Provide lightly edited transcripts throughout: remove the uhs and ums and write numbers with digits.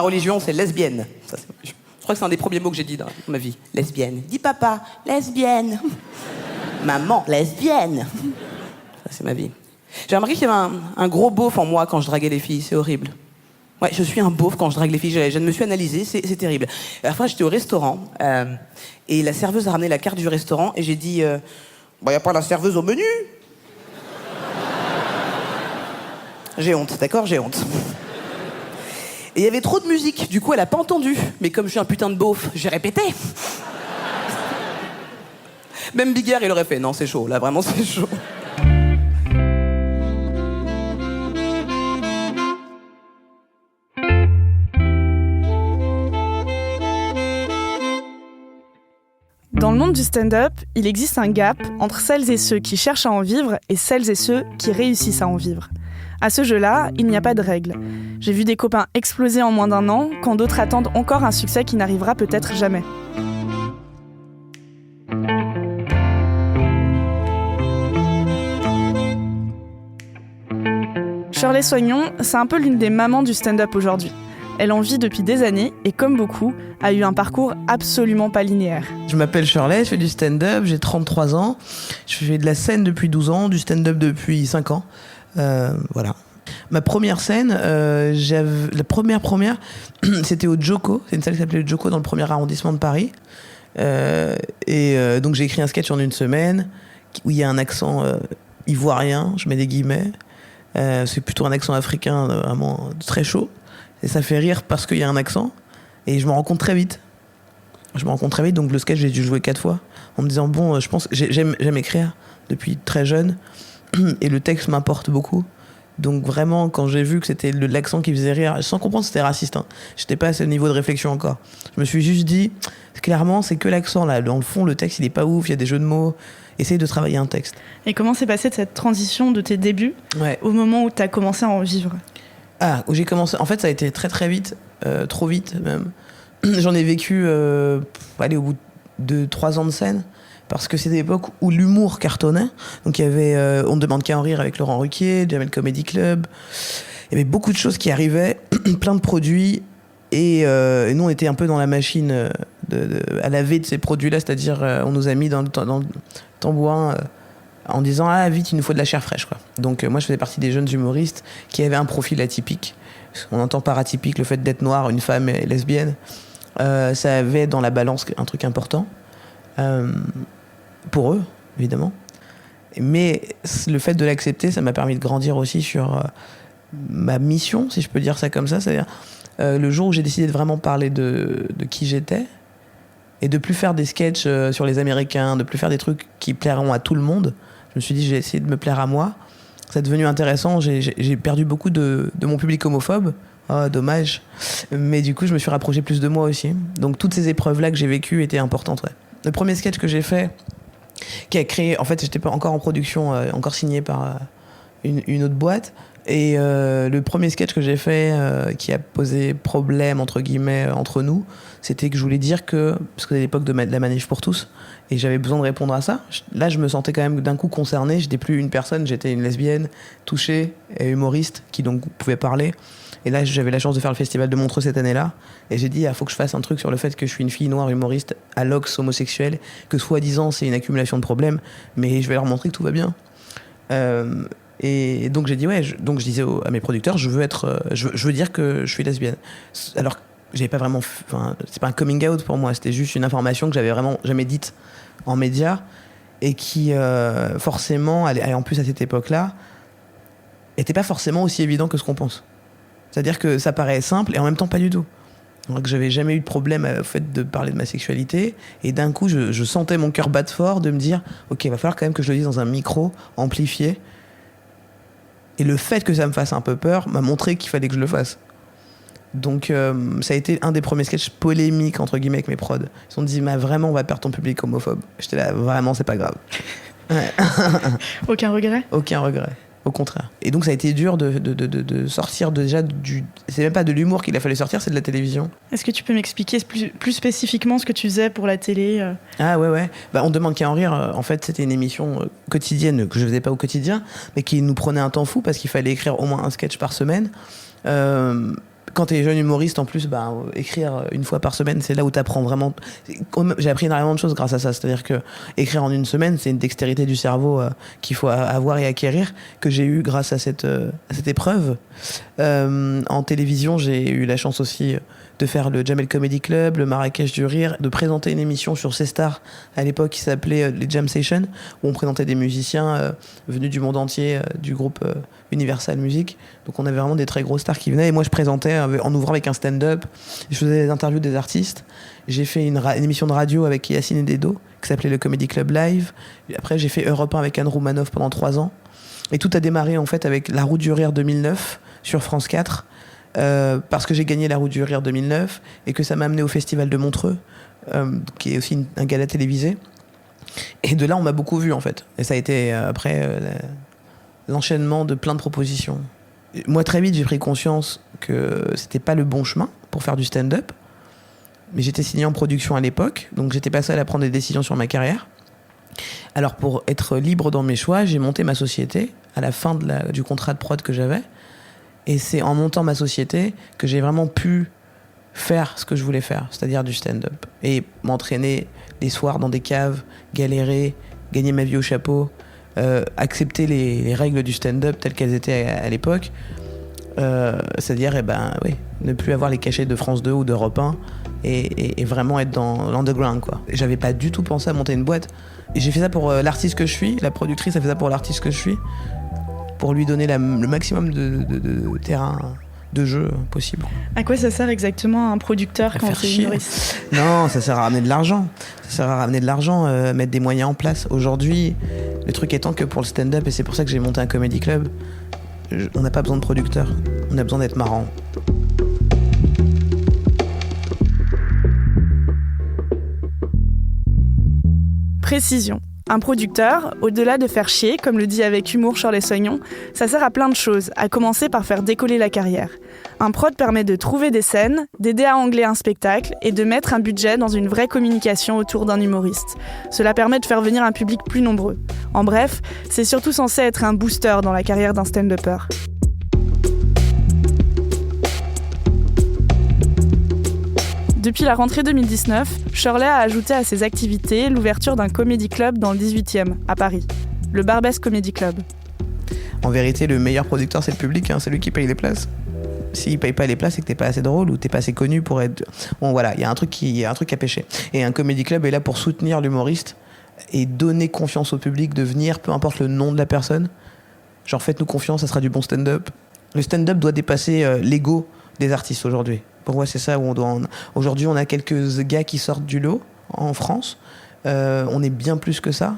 religion, c'est lesbienne. Ça, je crois que c'est un des premiers mots que j'ai dit dans ma vie. Lesbienne. Dis papa, lesbienne. Maman, lesbienne. Ça, c'est ma vie. J'ai remarqué qu'il y avait un gros beauf en moi quand je draguais les filles. C'est horrible. Ouais, je suis un beauf quand je drague les filles. Je me suis analysé, c'est terrible. À la fois, j'étais au restaurant et la serveuse a ramené la carte du restaurant et j'ai dit y a pas la serveuse au menu. J'ai honte, d'accord, j'ai honte. Et il y avait trop de musique, du coup elle a pas entendu. Mais comme je suis un putain de beauf, j'ai répété. Même Bigard, il aurait fait non, c'est chaud, là vraiment c'est chaud. Dans le monde du stand-up, il existe un gap entre celles et ceux qui cherchent à en vivre et celles et ceux qui réussissent à en vivre. À ce jeu-là, il n'y a pas de règles. J'ai vu des copains exploser en moins d'1 an, quand d'autres attendent encore un succès qui n'arrivera peut-être jamais. Shirley Soignon, c'est un peu l'une des mamans du stand-up aujourd'hui. Elle en vit depuis des années et, comme beaucoup, a eu un parcours absolument pas linéaire. Je m'appelle Shirley, je fais du stand-up, j'ai 33 ans. Je fais de la scène depuis 12 ans, du stand-up depuis 5 ans. Voilà. Ma première scène, la première, c'était au Joko. C'est une salle qui s'appelait le Joko dans le 1er arrondissement de Paris. Donc j'ai écrit un sketch en 1 semaine où il y a un accent ivoirien, je mets des guillemets. C'est plutôt un accent africain vraiment très chaud. Et ça fait rire parce qu'il y a un accent. Et je me rends compte très vite. Donc le sketch, j'ai dû jouer 4 fois. En me disant, bon, je pense que j'aime écrire depuis très jeune. Et le texte m'importe beaucoup. Donc vraiment, quand j'ai vu que c'était l'accent qui faisait rire, sans comprendre que c'était raciste, hein, j'étais pas à ce niveau de réflexion encore. Je me suis juste dit, clairement, c'est que l'accent, là. Dans le fond, le texte, il est pas ouf, il y a des jeux de mots. Essaye de travailler un texte. Et comment s'est passée cette transition de tes débuts au moment où tu as commencé à en vivre ? Où j'ai commencé. En fait, ça a été très très vite, trop vite même. J'en ai vécu, au bout de 3 ans de scène, parce que c'était l'époque où l'humour cartonnait. Donc il y avait On ne demande qu'à en rire avec Laurent Ruquier, Jamel Comedy Club. Il y avait beaucoup de choses qui arrivaient, plein de produits, et nous on était un peu dans la machine à laver de ces produits-là, c'est-à-dire on nous a mis dans le tambourin. En disant vite il nous faut de la chair fraîche quoi. Donc moi je faisais partie des jeunes humoristes qui avaient un profil atypique. On entend par atypique le fait d'être noir, une femme et lesbienne. Ça avait dans la balance un truc important pour eux évidemment. Mais le fait de l'accepter, ça m'a permis de grandir aussi sur ma mission, si je peux dire ça comme ça. C'est-à-dire le jour où j'ai décidé de vraiment parler de qui j'étais et de plus faire des sketchs sur les Américains, de plus faire des trucs qui plairont à tout le monde. Je me suis dit, j'ai essayé de me plaire à moi. C'est devenu intéressant. J'ai perdu beaucoup de mon public homophobe. Oh, dommage. Mais du coup, je me suis rapproché plus de moi aussi. Donc, toutes ces épreuves-là que j'ai vécues étaient importantes. Ouais. Le premier sketch que j'ai fait, qui a créé... En fait, j'étais pas encore en production, encore signé par une autre boîte. Et le premier sketch que j'ai fait, qui a posé problème, entre guillemets, entre nous, c'était que je voulais dire que... Parce que c'était l'époque de la manif pour tous, et j'avais besoin de répondre à ça. Là, je me sentais quand même d'un coup concernée. J'étais plus une personne, j'étais une lesbienne, touchée, et humoriste, qui donc pouvait parler. Et là, j'avais la chance de faire le festival de Montreux cette année-là. Et j'ai dit, il faut que je fasse un truc sur le fait que je suis une fille noire humoriste, à l'ox homosexuelle, que soi-disant, c'est une accumulation de problèmes, mais je vais leur montrer que tout va bien. Et donc j'ai dit donc je disais à mes producteurs, je veux dire que je suis lesbienne. Alors j'avais pas vraiment, c'est pas un coming out pour moi, c'était juste une information que j'avais vraiment jamais dite en médias et qui forcément, en plus à cette époque-là, était pas forcément aussi évident que ce qu'on pense. C'est-à-dire que ça paraît simple et en même temps pas du tout. Donc que j'avais jamais eu de problème au fait de parler de ma sexualité et d'un coup je sentais mon cœur battre fort de me dire ok, il va falloir quand même que je le dise dans un micro amplifié. Et le fait que ça me fasse un peu peur m'a montré qu'il fallait que je le fasse. Donc ça a été un des premiers sketchs polémiques entre guillemets avec mes prods. Ils se sont dit mais vraiment on va perdre ton public homophobe. J'étais là vraiment c'est pas grave. Ouais. Aucun regret ? Aucun regret. Au contraire. Et donc ça a été dur de sortir déjà du... C'est même pas de l'humour qu'il a fallu sortir, c'est de la télévision. Est-ce que tu peux m'expliquer plus spécifiquement ce que tu faisais pour la télé ? Ah ouais. On demande qu'à en rire. En fait, c'était une émission quotidienne que je faisais pas au quotidien, mais qui nous prenait un temps fou parce qu'il fallait écrire au moins un sketch par semaine. quand t'es jeune humoriste, en plus, écrire une fois par semaine, c'est là où t'apprends vraiment. J'ai appris énormément de choses grâce à ça. C'est-à-dire que écrire en une semaine, c'est une dextérité du cerveau qu'il faut avoir et acquérir, que j'ai eu grâce à cette épreuve. En télévision, j'ai eu la chance aussi de faire le Jamel Comedy Club, le Marrakech du Rire, de présenter une émission sur C-Star à l'époque qui s'appelait les Jam Sessions, où on présentait des musiciens venus du monde entier, du groupe Universal Music. Donc on avait vraiment des très gros stars qui venaient, et moi je présentais en ouvrant avec un stand-up, je faisais des interviews des artistes. J'ai fait une émission de radio avec Yacine et Dedo qui s'appelait le Comedy Club Live. Et après j'ai fait Europe 1 avec Anne Roumanoff pendant 3 ans. Et tout a démarré en fait avec La Roue du Rire 2009 sur France 4. Parce que j'ai gagné La Roue du Rire 2009 et que ça m'a amené au Festival de Montreux, qui est aussi un gala télévisé. Et de là, on m'a beaucoup vu, en fait. Et ça a été, après, l'enchaînement de plein de propositions. Moi, très vite, j'ai pris conscience que c'était pas le bon chemin pour faire du stand-up. Mais j'étais signé en production à l'époque, donc j'étais pas seul à prendre des décisions sur ma carrière. Alors, pour être libre dans mes choix, j'ai monté ma société à la fin du contrat de prod que j'avais. Et c'est en montant ma société que j'ai vraiment pu faire ce que je voulais faire, c'est-à-dire du stand-up. Et m'entraîner les soirs dans des caves, galérer, gagner ma vie au chapeau, accepter les règles du stand-up telles qu'elles étaient à l'époque. C'est-à-dire ne plus avoir les cachets de France 2 ou d'Europe 1 et vraiment être dans l'underground, quoi. Et j'avais pas du tout pensé à monter une boîte. Et j'ai fait ça pour l'artiste que je suis, la productrice a fait ça pour l'artiste que je suis, pour lui donner le maximum de terrain de jeu possible. À quoi ça sert exactement un producteur quand t'es humoriste ? Non, ça sert à ramener de l'argent. Mettre des moyens en place. Aujourd'hui, le truc étant que pour le stand-up, et c'est pour ça que j'ai monté un comedy club, on n'a pas besoin de producteur. On a besoin d'être marrant. Précision. Un producteur, au-delà de faire chier, comme le dit avec humour Shirley Soignon, ça sert à plein de choses, à commencer par faire décoller la carrière. Un prod permet de trouver des scènes, d'aider à angler un spectacle et de mettre un budget dans une vraie communication autour d'un humoriste. Cela permet de faire venir un public plus nombreux. En bref, c'est surtout censé être un booster dans la carrière d'un stand-upper. Depuis la rentrée 2019, Shirley a ajouté à ses activités l'ouverture d'un comedy club dans le 18e, à Paris, le Barbès Comedy Club. En vérité, le meilleur producteur, c'est le public, c'est lui qui paye les places. S'il paye pas les places, c'est que t'es pas assez drôle ou t'es pas assez connu pour être... Bon voilà, il y a un truc à pêcher. Et un comedy club est là pour soutenir l'humoriste et donner confiance au public de venir, peu importe le nom de la personne. Genre, faites-nous confiance, ça sera du bon stand-up. Le stand-up doit dépasser l'ego des artistes aujourd'hui. Pour moi, c'est ça où on doit... Aujourd'hui, on a quelques gars qui sortent du lot en France. On est bien plus que ça.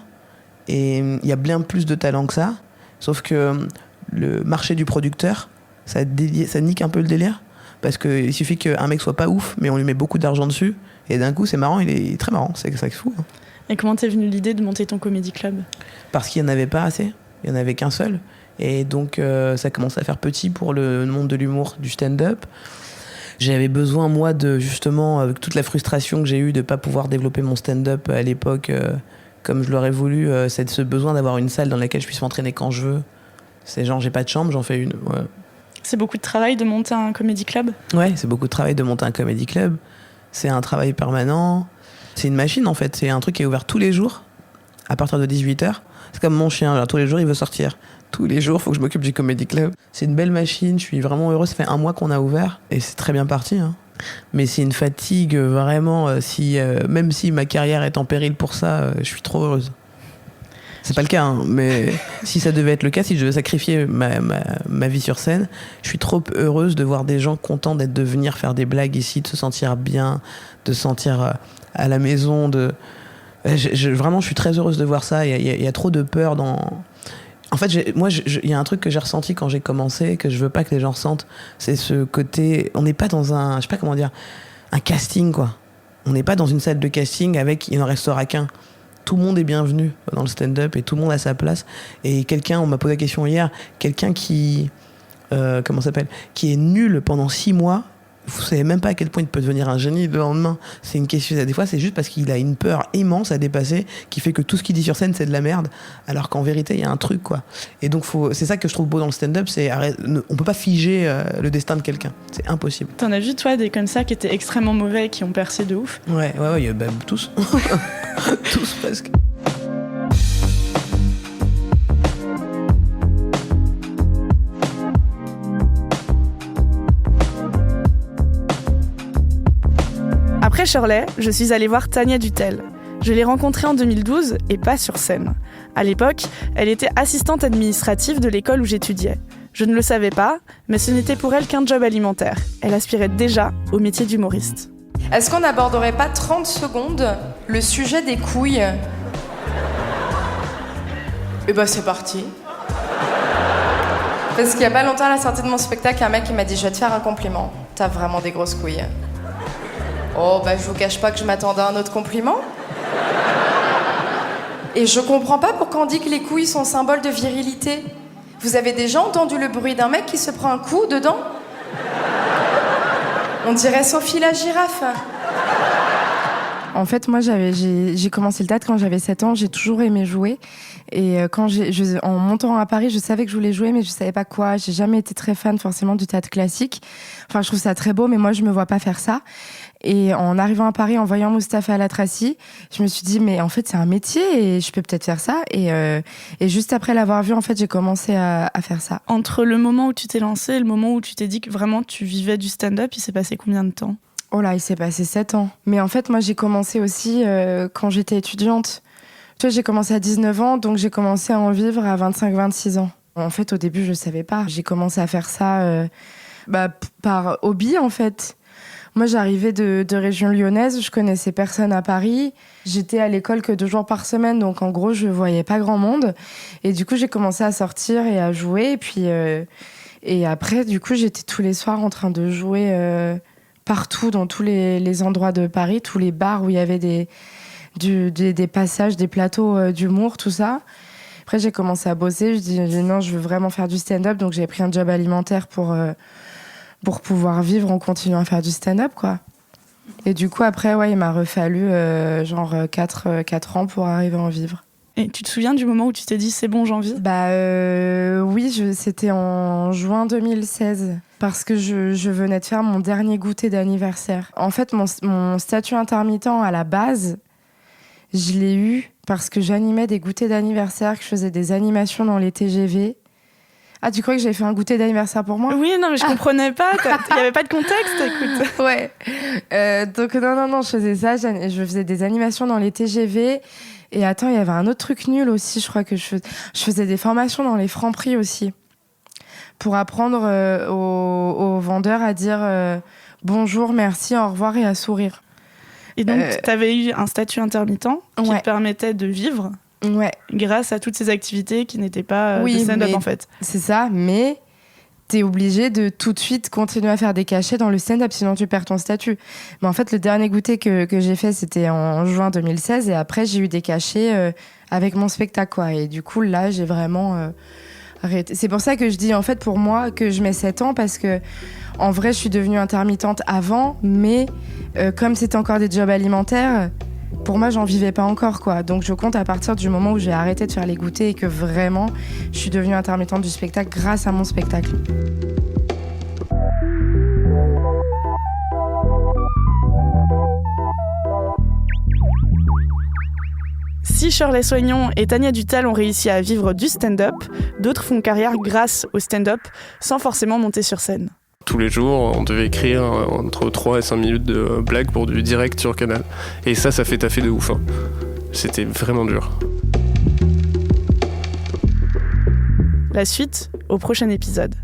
Et il y a bien plus de talent que ça. Sauf que le marché du producteur, ça nique un peu le délire. Parce qu'il suffit qu'un mec soit pas ouf, mais on lui met beaucoup d'argent dessus. Et d'un coup, c'est marrant, il est très marrant. C'est ça qui est fou. Et comment t'es venue l'idée de monter ton comedy club ? Parce qu'il n'y en avait pas assez. Il n'y en avait qu'un seul. Et donc, ça commençait à faire petit pour le monde de l'humour, du stand-up. J'avais besoin, moi, de justement, avec toute la frustration que j'ai eue de ne pas pouvoir développer mon stand-up à l'époque comme je l'aurais voulu, c'est ce besoin d'avoir une salle dans laquelle je puisse m'entraîner quand je veux. C'est genre, j'ai pas de chambre, j'en fais une. Ouais. C'est beaucoup de travail de monter un comedy club ? Ouais, c'est beaucoup de travail de monter un comedy club. C'est un travail permanent. C'est une machine, en fait. C'est un truc qui est ouvert tous les jours, à partir de 18h. C'est comme mon chien, genre, tous les jours, il veut sortir. Tous les jours, il faut que je m'occupe du comedy club. C'est une belle machine, je suis vraiment heureux. Ça fait 1 mois qu'on a ouvert et c'est très bien parti. Mais c'est une fatigue, vraiment. Même si ma carrière est en péril pour ça, je suis trop heureuse. C'est pas le cas, mais si ça devait être le cas, si je devais sacrifier ma vie sur scène, je suis trop heureuse de voir des gens contents de venir faire des blagues ici, de se sentir bien, de se sentir à la maison. Vraiment, je suis très heureuse de voir ça. Il y a trop de peur dans... En fait, il y a un truc que j'ai ressenti quand j'ai commencé, que je veux pas que les gens ressentent, c'est ce côté... On n'est pas dans un casting, quoi. On n'est pas dans une salle de casting avec... Il n'en restera qu'un. Tout le monde est bienvenu dans le stand-up et tout le monde a sa place. Et on m'a posé la question hier, quelqu'un qui... qui est nul pendant 6 mois, vous savez même pas à quel point il peut devenir un génie le lendemain. C'est une question, des fois c'est juste parce qu'il a une peur immense à dépasser qui fait que tout ce qu'il dit sur scène c'est de la merde, alors qu'en vérité il y a un truc quoi. Et donc c'est ça que je trouve beau dans le stand-up, on peut pas figer le destin de quelqu'un, c'est impossible. T'en as vu toi des comme ça qui étaient extrêmement mauvais et qui ont percé de ouf? Ouais, tous. Tous presque. Après Shirley, je suis allée voir Tania Dutel. Je l'ai rencontrée en 2012 et pas sur scène. À l'époque, elle était assistante administrative de l'école où j'étudiais. Je ne le savais pas, mais ce n'était pour elle qu'un job alimentaire. Elle aspirait déjà au métier d'humoriste. Est-ce qu'on n'aborderait pas 30 secondes le sujet des couilles? Eh ben c'est parti. Parce qu'il y a pas longtemps, à la sortie de mon spectacle, un mec qui m'a dit « Je vais te faire un compliment. T'as vraiment des grosses couilles. » Oh, bah je vous cache pas que je m'attendais à un autre compliment. Et je comprends pas pourquoi on dit que les couilles sont symbole de virilité. Vous avez déjà entendu le bruit d'un mec qui se prend un coup dedans? On dirait Sophie la girafe. En fait, moi, j'ai commencé le théâtre quand j'avais 7 ans. J'ai toujours aimé jouer. Et en montant à Paris, je savais que je voulais jouer, mais je savais pas quoi. J'ai jamais été très fan forcément du théâtre classique. Enfin, je trouve ça très beau, mais moi, je me vois pas faire ça. Et en arrivant à Paris, en voyant Mustapha Al-Atrassi, je me suis dit, mais en fait, c'est un métier et je peux peut-être faire ça. Et juste après l'avoir vu, en fait, j'ai commencé à faire ça. Entre le moment où tu t'es lancée et le moment où tu t'es dit que vraiment tu vivais du stand-up, il s'est passé combien de temps? Oh là, il s'est passé 7 ans. Mais en fait, moi, j'ai commencé aussi quand j'étais étudiante. Tu vois, j'ai commencé à 19 ans, donc j'ai commencé à en vivre à 25-26 ans. En fait, au début, je savais pas. J'ai commencé à faire ça par hobby, en fait. Moi, j'arrivais de région lyonnaise, je connaissais personne à Paris. J'étais à l'école que 2 jours par semaine, donc en gros, je voyais pas grand monde. Et du coup, j'ai commencé à sortir et à jouer. Et puis, et après, du coup, j'étais tous les soirs en train de jouer partout, dans tous les endroits de Paris, tous les bars où il y avait des passages, des plateaux d'humour, tout ça. Après, j'ai commencé à bosser. Je dis non, je veux vraiment faire du stand-up. Donc, j'ai pris un job alimentaire pour pouvoir vivre en continuant à faire du stand-up, quoi. Et du coup, après, ouais, il m'a refallu 4 ans pour arriver à en vivre. Et tu te souviens du moment où tu t'es dit c'est bon, j'en vis? Oui, c'était en juin 2016. Parce que je venais de faire mon dernier goûter d'anniversaire. En fait, mon statut intermittent à la base, je l'ai eu parce que j'animais des goûters d'anniversaire, que je faisais des animations dans les TGV. Ah, tu crois que j'avais fait un goûter d'anniversaire pour moi? Oui, non, mais je comprenais pas. Il n'y avait pas de contexte, écoute. Ouais. Donc, non, je faisais ça. Je faisais des animations dans les TGV. Et attends, il y avait un autre truc nul aussi, je crois que je faisais des formations dans les Franprix aussi. Pour apprendre aux vendeurs à dire bonjour, merci, au revoir et à sourire. Et donc, tu avais eu un statut intermittent qui te permettait de vivre grâce à toutes ces activités qui n'étaient pas de stand-up, en fait. C'est ça, mais t'es obligé de tout de suite continuer à faire des cachets dans le stand-up, sinon tu perds ton statut. Mais en fait, le dernier goûter que j'ai fait, c'était en juin 2016, et après, j'ai eu des cachets avec mon spectacle, quoi. Et du coup, là, j'ai vraiment arrêté. C'est pour ça que je dis, en fait, pour moi, que je mets 7 ans, parce que en vrai, je suis devenue intermittente avant, mais comme c'était encore des jobs alimentaires, pour moi, j'en vivais pas encore, quoi. Donc, je compte à partir du moment où j'ai arrêté de faire les goûters et que vraiment, je suis devenue intermittente du spectacle grâce à mon spectacle. Si Shirley Soignon et Tania Dutel ont réussi à vivre du stand-up, d'autres font carrière grâce au stand-up, sans forcément monter sur scène. Tous les jours, on devait écrire entre 3 et 5 minutes de blagues pour du direct sur Canal. Et ça fait taffer de ouf. Hein. C'était vraiment dur. La suite, au prochain épisode.